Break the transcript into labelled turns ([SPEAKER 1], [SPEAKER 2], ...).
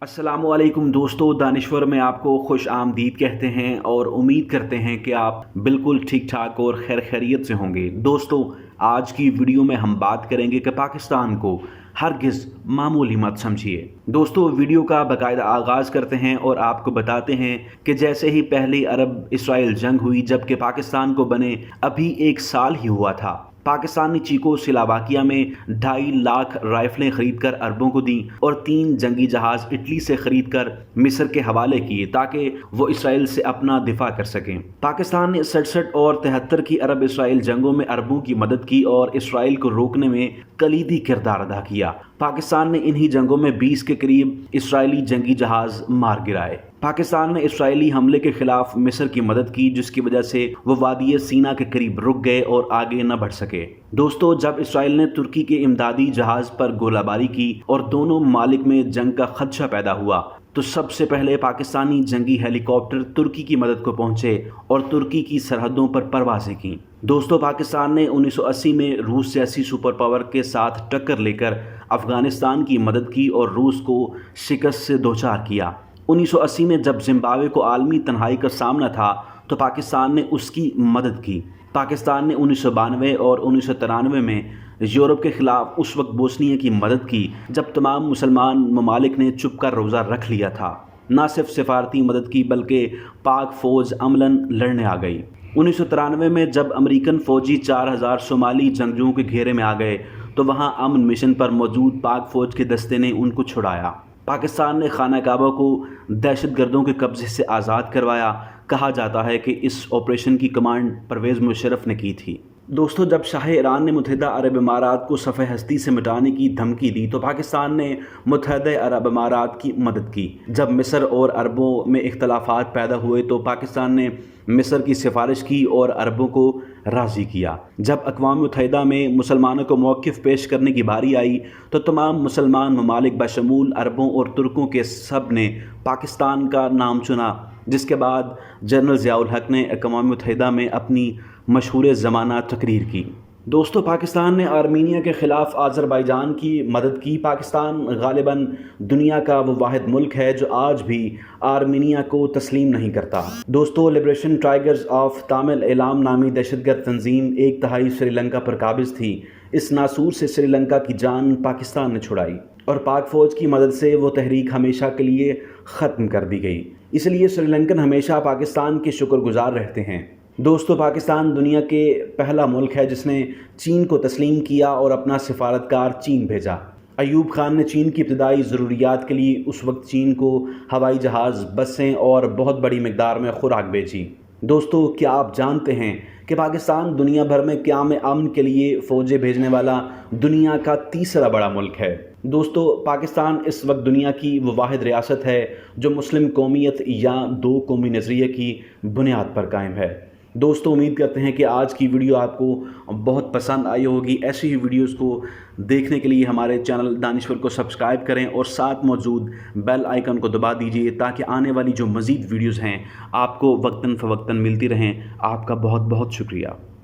[SPEAKER 1] अस्सलामुअलैकुम दोस्तों, दानिश्वर में आपको खुश आमदीद कहते हैं और उम्मीद करते हैं कि आप बिल्कुल ठीक ठाक और खैर खैरियत से होंगे। दोस्तों, आज की वीडियो में हम बात करेंगे कि पाकिस्तान को हरगिज़ मामूली मत समझिए। दोस्तों, वीडियो का बाकायदा आगाज़ करते हैं और आपको बताते हैं कि जैसे ही पहली अरब इसराइल जंग हुई, जबकि पाकिस्तान को बने अभी 1 साल ही हुआ था, पाकिस्तान ने चीकोस्लोवाकिया में 2.5 लाख राइफलें खरीदकर अरबों को दी और 3 जंगी जहाज़ इटली से खरीदकर मिस्र के हवाले किए ताकि वो इसराइल से अपना दिफा कर सकें। पाकिस्तान ने 67 और 73 की अरब इसराइल जंगों में अरबों की मदद की और इसराइल को रोकने में कलीदी किरदार अदा किया। पाकिस्तान ने इन्हीं जंगों में 20 के करीब इसराइली जंगी जहाज़ मार गिराए। पाकिस्तान ने इसराइली हमले के खिलाफ मिस्र की मदद की, जिसकी वजह से वो वादी सीना के करीब रुक गए और आगे न बढ़ सके। दोस्तों, जब इसराइल ने तुर्की के इमदादी जहाज पर गोलाबारी की और दोनों ममालिक में जंग का खदशा पैदा हुआ, तो सबसे पहले पाकिस्तानी जंगी हेलीकॉप्टर तुर्की की मदद को पहुंचे और तुर्की की सरहदों पर परवाजें की। दोस्तों, पाकिस्तान ने 1980 में रूस जैसी सुपर पावर के साथ टक्कर लेकर अफगानिस्तान की मदद की और रूस को शिकस्त से दोचार किया। 1980 में जब जिम्बाब्वे को आलमी तन्हाई का सामना था तो पाकिस्तान ने उसकी मदद की। पाकिस्तान ने 1992 और 1993 में यूरोप के ख़िलाफ़ उस वक्त बोस्निया की मदद की जब तमाम मुसलमान ममालिक ने चुप कर रोज़ा रख लिया था। न सिर्फ सिफारती मदद की बल्कि पाक फ़ौज अमलन लड़ने आ गई। 1993 में जब अमेरिकन फ़ौजी 4000 सोमाली जंगजुओं के घेरे में आ गए तो वहाँ अमन मिशन पर मौजूद पाक फ़ौज के दस्ते ने उनको छुड़ाया। पाकिस्तान ने खाना काबा को दहशतगर्दों के कब्ज़े से आज़ाद करवाया। कहा जाता है कि इस ऑपरेशन की कमांड परवेज़ मुशर्रफ ने की थी। दोस्तों, जब शाह ईरान ने मुत्तहिदा अरब इमारात को सफ़े हस्ती से मिटाने की धमकी दी तो पाकिस्तान ने मुत्तहिदा अरब इमारात की मदद की। जब मिस्र और अरबों में इख्तलाफात पैदा हुए तो पाकिस्तान ने मिस्र की सिफारिश की और अरबों को राज़ी किया। जब अक़वाम मुत्तहिदा में मुसलमानों को मौक़िफ़ पेश करने की बारी आई तो तमाम मुसलमान ममालिक बशमूल अरबों और तुर्कों के सब ने पाकिस्तान का नाम चुना, जिसके बाद जनरल ज़ियाउल हक़ ने अक़वाम मुत्तहिदा में अपनी मशहूर ज़माना तकरीर की। दोस्तों, पाकिस्तान ने आर्मीनिया के ख़िलाफ़ अज़रबैजान की मदद की। पाकिस्तान गालिबन दुनिया का वो वाहिद मुल्क है जो आज भी आर्मीनिया को तस्लीम नहीं करता। दोस्तों, लिबरेशन टाइगर्स ऑफ तामिल एलाम नामी दहशतगर्द तंजीम 1/3 श्रीलंका पर काबिज़ थी। इस नासूर से श्रीलंका की जान पाकिस्तान ने छुड़ाई और पाक फ़ौज की मदद से वो तहरीक हमेशा के लिए ख़त्म कर दी गई। इसलिए श्रीलंकन हमेशा पाकिस्तान के शुक्रगुजार रहते हैं। दोस्तों, पाकिस्तान दुनिया के पहला मुल्क है जिसने चीन को तस्लीम किया और अपना सिफारतकार चीन भेजा। अयूब खान ने चीन की इब्तदाई ज़रूरियात के लिए उस वक्त चीन को हवाई जहाज़, बसें और बहुत बड़ी मिकदार में खुराक भेजी। दोस्तों, क्या आप जानते हैं कि पाकिस्तान दुनिया भर में क़याम अमन के लिए फ़ौजें भेजने वाला दुनिया का तीसरा बड़ा मुल्क है। दोस्तों, पाकिस्तान इस वक्त दुनिया की वो वाहिद रियासत है जो मुस्लिम कौमियत या 2 कौमी नज़रिए की बुनियाद पर कायम है। दोस्तों, उम्मीद करते हैं कि आज की वीडियो आपको बहुत पसंद आई होगी। ऐसी ही वीडियोस को देखने के लिए हमारे चैनल दानिश्वर को सब्सक्राइब करें और साथ मौजूद बेल आइकन को दबा दीजिए ताकि आने वाली जो मज़ीद वीडियोस हैं आपको वक्तन फ़वक्तन मिलती रहें। आपका बहुत बहुत शुक्रिया।